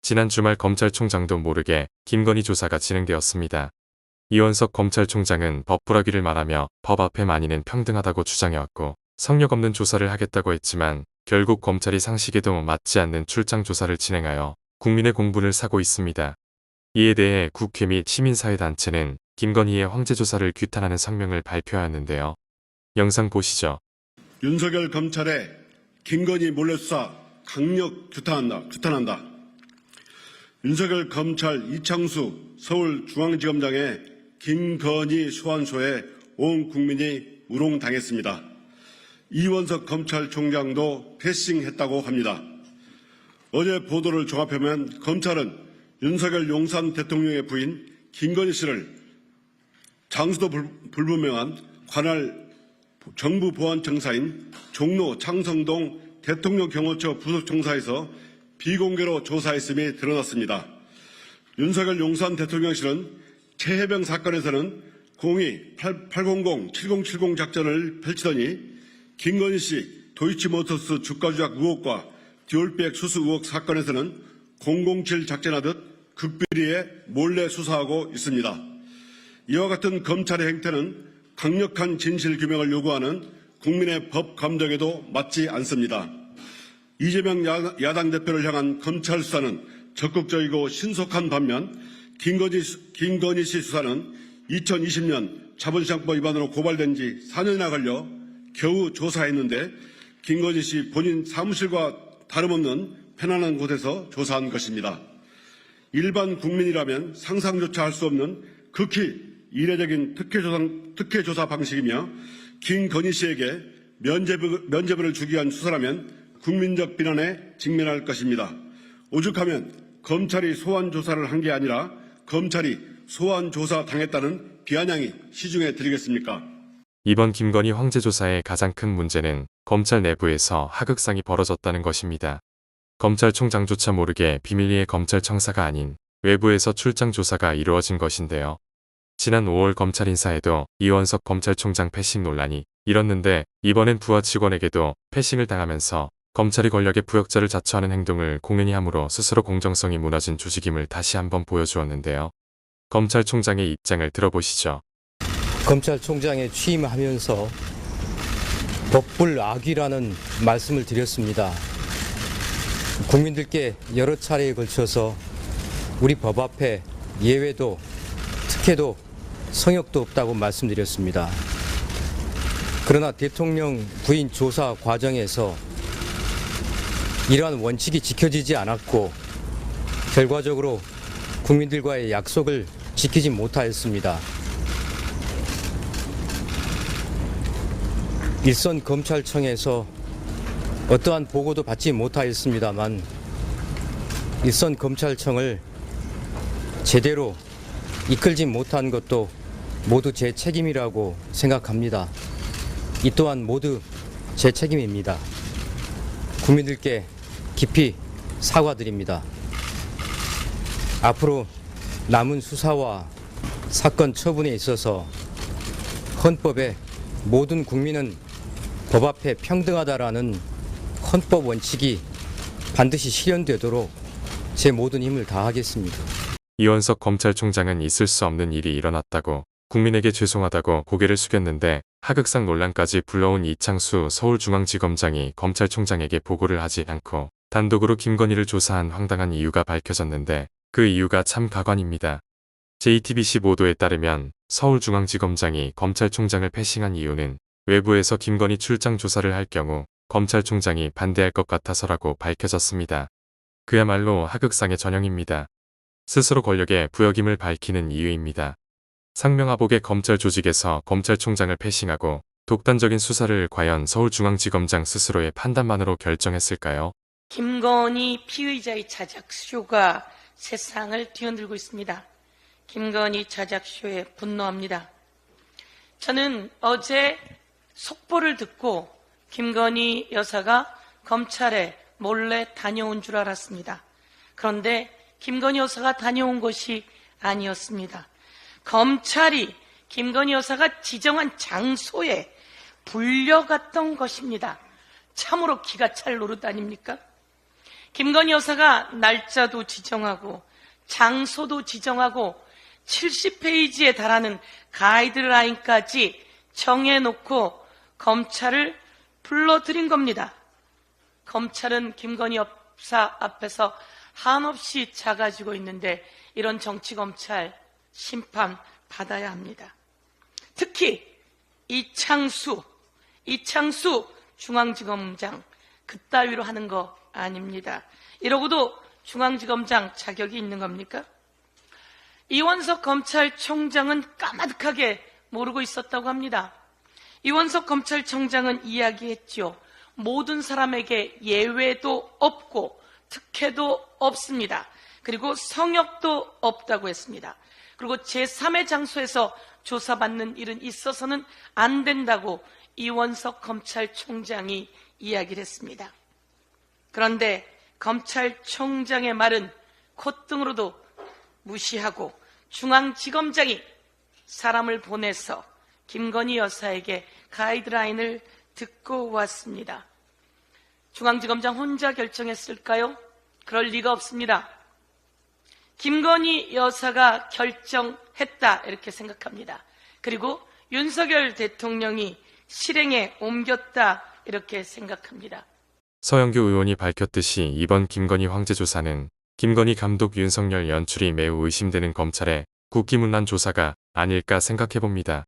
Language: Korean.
지난 주말 검찰총장도 모르게 김건희 조사가 진행되었습니다. 이원석 검찰총장은 법부라기를 말하며 법 앞에 만인은 평등하다고 주장해왔고 성역 없는 조사를 하겠다고 했지만 결국 검찰이 상식에도 맞지 않는 출장 조사를 진행하여 국민의 공분을 사고 있습니다. 이에 대해 국회 및 시민사회단체는 김건희의 황제조사를 규탄하는 성명을 발표하였는데요. 영상 보시죠. 윤석열 검찰의 김건희 몰래수사 강력 규탄한다. 윤석열 검찰 이창수 서울중앙지검장의 김건희 소환소에 온 국민이 우롱당했습니다. 이원석 검찰총장도 패싱했다고 합니다. 어제 보도를 종합하면 검찰은 윤석열 용산 대통령의 부인 김건희 씨를 장수도 불분명한 관할 정부보안청사인 종로 창성동 대통령경호처 부속청사에서 비공개로 조사했음이 드러났습니다. 윤석열 용산 대통령실은 최혜병 사건에서는 02-800-7070 작전을 펼치더니 김건희 씨 도이치모터스 주가 조작 의혹과 듀얼백 수수 의혹 사건에서는 007 작전하듯 극비리에 몰래 수사하고 있습니다. 이와 같은 검찰의 행태는 강력한 진실규명을 요구하는 국민의 법 감정에도 맞지 않습니다. 이재명 야당 대표를 향한 검찰 수사는 적극적이고 신속한 반면 김건희 씨 수사는 2020년 자본시장법 위반으로 고발된 지 4년이나 걸려 겨우 조사했는데 김건희 씨 본인 사무실과 다름없는 편안한 곳에서 조사한 것입니다. 일반 국민이라면 상상조차 할 수 없는 극히 이례적인 특혜조사 방식이며 김건희 씨에게 면죄부를 주기 위한 수사라면 국민적 비난에 직면할 것입니다. 오죽하면 검찰이 소환조사를 한 게 아니라 검찰이 소환조사 당했다는 비아냥이 시중에 드리겠습니까? 이번 김건희 황제조사의 가장 큰 문제는 검찰 내부에서 하극상이 벌어졌다는 것입니다. 검찰총장조차 모르게 비밀리에 검찰청사가 아닌 외부에서 출장 조사가 이루어진 것인데요. 지난 5월 검찰 인사에도 이원석 검찰총장 패싱 논란이 일었는데 이번엔 부하 직원에게도 패싱을 당하면서 검찰이 권력의 부역자를 자처하는 행동을 공연히 함으로 스스로 공정성이 무너진 조직임을 다시 한번 보여주었는데요. 검찰총장의 입장을 들어보시죠. 검찰총장에 취임하면서 법불악위라는 말씀을 드렸습니다. 국민들께 여러 차례에 걸쳐서 우리 법 앞에 예외도 특혜도 성역도 없다고 말씀드렸습니다. 그러나 대통령 부인 조사 과정에서 이러한 원칙이 지켜지지 않았고 결과적으로 국민들과의 약속을 지키지 못하였습니다. 일선 검찰청에서 어떠한 보고도 받지 못하였습니다만 일선 검찰청을 제대로 이끌지 못한 것도 모두 제 책임이라고 생각합니다. 이 또한 모두 제 책임입니다. 국민들께 깊이 사과드립니다. 앞으로 남은 수사와 사건 처분에 있어서 헌법에 모든 국민은 법 앞에 평등하다라는 헌법 원칙이 반드시 실현되도록 제 모든 힘을 다하겠습니다. 이원석 검찰총장은 있을 수 없는 일이 일어났다고 국민에게 죄송하다고 고개를 숙였는데 하극상 논란까지 불러온 이창수 서울중앙지검장이 검찰총장에게 보고를 하지 않고 단독으로 김건희를 조사한 황당한 이유가 밝혀졌는데 그 이유가 참 가관입니다. JTBC 보도에 따르면 서울중앙지검장이 검찰총장을 패싱한 이유는 외부에서 김건희 출장 조사를 할 경우 검찰총장이 반대할 것 같아서라고 밝혀졌습니다. 그야말로 하극상의 전형입니다. 스스로 권력의 부역임을 밝히는 이유입니다. 상명하복의 검찰 조직에서 검찰총장을 패싱하고 독단적인 수사를 과연 서울중앙지검장 스스로의 판단만으로 결정했을까요? 김건희 피의자의 자작쇼가 세상을 뒤흔들고 있습니다. 김건희 자작쇼에 분노합니다. 저는 어제 속보를 듣고 김건희 여사가 검찰에 몰래 다녀온 줄 알았습니다. 그런데 김건희 여사가 다녀온 것이 아니었습니다. 검찰이 김건희 여사가 지정한 장소에 불려갔던 것입니다. 참으로 기가 찰 노릇 아닙니까? 김건희 여사가 날짜도 지정하고 장소도 지정하고 70페이지에 달하는 가이드라인까지 정해놓고 검찰을 불러들인 겁니다. 검찰은 김건희 여사 앞에서 한없이 작아지고 있는데 이런 정치검찰 심판 받아야 합니다. 특히 이창수 중앙지검장 그따위로 하는 거 아닙니다. 이러고도 중앙지검장 자격이 있는 겁니까? 이원석 검찰총장은 까마득하게 모르고 있었다고 합니다. 이원석 검찰총장은 이야기했죠. 모든 사람에게 예외도 없고 특혜도 없습니다. 그리고 성역도 없다고 했습니다. 그리고 제3의 장소에서 조사받는 일은 있어서는 안 된다고 이원석 검찰총장이 이야기를 했습니다. 그런데 검찰총장의 말은 콧등으로도 무시하고 중앙지검장이 사람을 보내서 김건희 여사에게 가이드라인을 듣고 왔습니다. 중앙지검장 혼자 결정했을까요? 그럴 리가 없습니다. 김건희 여사가 결정했다 이렇게 생각합니다. 그리고 윤석열 대통령이 실행에 옮겼다 이렇게 생각합니다. 서영교 의원이 밝혔듯이 이번 김건희 황제 조사는 김건희 감독 윤석열 연출이 매우 의심되는 검찰의 국기문란 조사가 아닐까 생각해봅니다.